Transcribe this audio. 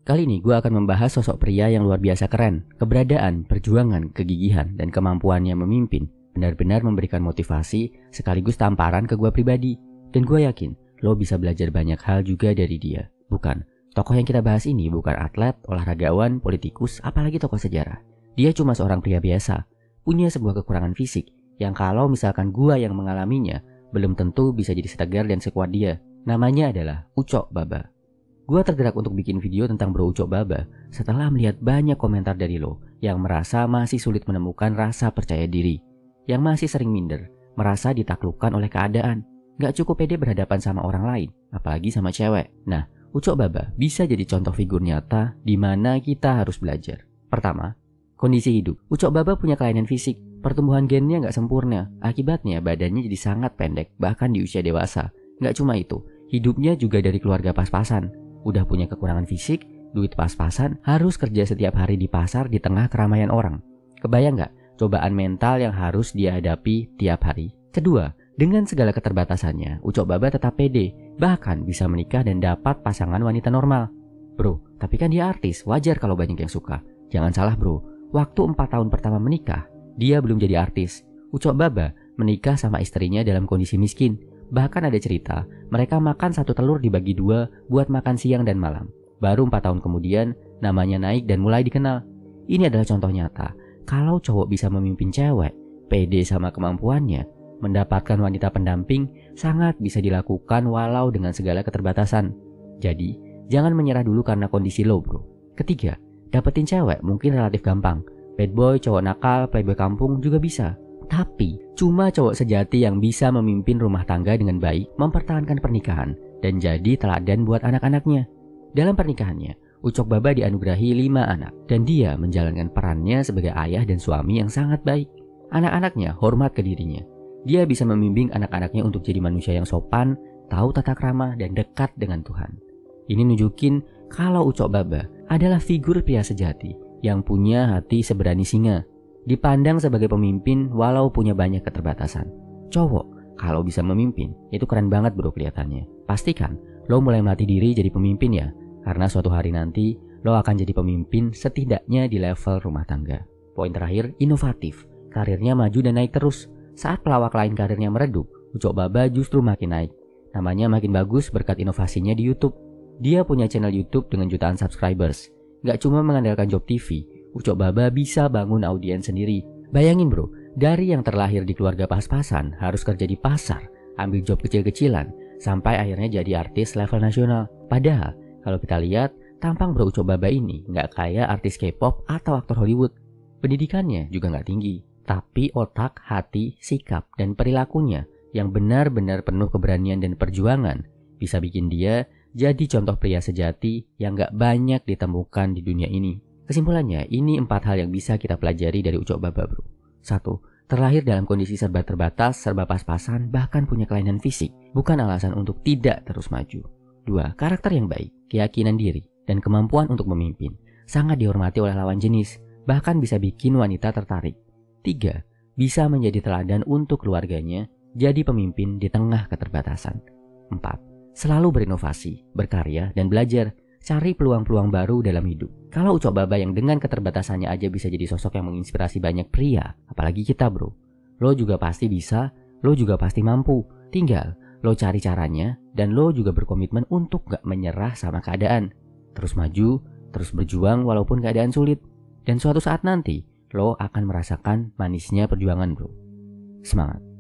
Kali ini gue akan membahas sosok pria yang luar biasa keren. Keberadaan, perjuangan, kegigihan, dan kemampuannya memimpin benar-benar memberikan motivasi sekaligus tamparan ke gue pribadi. Dan gue yakin lo bisa belajar banyak hal juga dari dia. Bukan, tokoh yang kita bahas ini bukan atlet, olahragawan, politikus, apalagi tokoh sejarah. Dia cuma seorang pria biasa, punya sebuah kekurangan fisik yang kalau misalkan gue yang mengalaminya, belum tentu bisa jadi setegar dan sekuat dia. Namanya adalah Ucok Baba. Gua tergerak untuk bikin video tentang Bro Ucok Baba setelah melihat banyak komentar dari lo yang merasa masih sulit menemukan rasa percaya diri, yang masih sering minder, merasa ditaklukkan oleh keadaan, gak cukup pede berhadapan sama orang lain, apalagi sama cewek. Nah, Ucok Baba bisa jadi contoh figur nyata di mana kita harus belajar. Pertama, kondisi hidup. Ucok Baba punya kelainan fisik, pertumbuhan gennya gak sempurna, akibatnya badannya jadi sangat pendek bahkan di usia dewasa. Gak cuma itu, hidupnya juga dari keluarga pas-pasan. Udah punya kekurangan fisik, duit pas-pasan, harus kerja setiap hari di pasar di tengah keramaian orang. Kebayang gak cobaan mental yang harus dia hadapi tiap hari? Kedua, dengan segala keterbatasannya, Ucok Baba tetap pede, bahkan bisa menikah dan dapat pasangan wanita normal. Bro, tapi kan dia artis, wajar kalau banyak yang suka. Jangan salah bro, waktu 4 tahun pertama menikah, dia belum jadi artis. Ucok Baba menikah sama istrinya dalam kondisi miskin. Bahkan ada cerita, mereka makan 1 telur dibagi 2 buat makan siang dan malam. Baru 4 tahun kemudian, namanya naik dan mulai dikenal. Ini adalah contoh nyata, kalau cowok bisa memimpin cewek, pede sama kemampuannya, mendapatkan wanita pendamping, sangat bisa dilakukan walau dengan segala keterbatasan. Jadi, jangan menyerah dulu karena kondisi lo bro. Ketiga, dapetin cewek mungkin relatif gampang. Bad boy, cowok nakal, playboy kampung juga bisa. Tapi, cuma cowok sejati yang bisa memimpin rumah tangga dengan baik, mempertahankan pernikahan, dan jadi teladan buat anak-anaknya. Dalam pernikahannya, Ucok Baba dianugerahi 5 anak, dan dia menjalankan perannya sebagai ayah dan suami yang sangat baik. Anak-anaknya hormat ke dirinya. Dia bisa membimbing anak-anaknya untuk jadi manusia yang sopan, tahu tata krama, dan dekat dengan Tuhan. Ini nunjukin kalau Ucok Baba adalah figur pria sejati yang punya hati seberani singa. Dipandang sebagai pemimpin walau punya banyak keterbatasan. Cowok kalau bisa memimpin itu keren banget bro kelihatannya. Pastikan lo mulai melatih diri jadi pemimpin ya, karena suatu hari nanti lo akan jadi pemimpin setidaknya di level rumah tangga. Poin terakhir, inovatif. Karirnya maju dan naik terus. Saat pelawak lain karirnya meredup, Ucok Baba justru makin naik. Namanya makin bagus berkat inovasinya di YouTube. Dia punya channel YouTube dengan jutaan subscribers. Gak cuma mengandalkan job TV, Ucok Baba bisa bangun audiens sendiri. Bayangin bro, dari yang terlahir di keluarga pas-pasan, harus kerja di pasar, ambil job kecil-kecilan, sampai akhirnya jadi artis level nasional. Padahal, kalau kita lihat, tampang bro Ucok Baba ini nggak kayak artis K-pop atau aktor Hollywood. Pendidikannya juga nggak tinggi, tapi otak, hati, sikap, dan perilakunya yang benar-benar penuh keberanian dan perjuangan bisa bikin dia jadi contoh pria sejati yang nggak banyak ditemukan di dunia ini. Kesimpulannya, ini 4 hal yang bisa kita pelajari dari Ucok Baba bro. 1. Terlahir dalam kondisi serba terbatas, serba pas-pasan, bahkan punya kelainan fisik, bukan alasan untuk tidak terus maju. 2. Karakter yang baik, keyakinan diri, dan kemampuan untuk memimpin, sangat dihormati oleh lawan jenis, bahkan bisa bikin wanita tertarik. 3. Bisa menjadi teladan untuk keluarganya, jadi pemimpin di tengah keterbatasan. 4. Selalu berinovasi, berkarya, dan belajar. Cari peluang-peluang baru dalam hidup. Kalau Ucok Baba yang dengan keterbatasannya aja bisa jadi sosok yang menginspirasi banyak pria, apalagi kita bro. Lo juga pasti bisa, lo juga pasti mampu. Tinggal lo cari caranya, dan lo juga berkomitmen untuk gak menyerah sama keadaan. Terus maju, terus berjuang walaupun keadaan sulit. Dan suatu saat nanti, lo akan merasakan manisnya perjuangan bro. Semangat!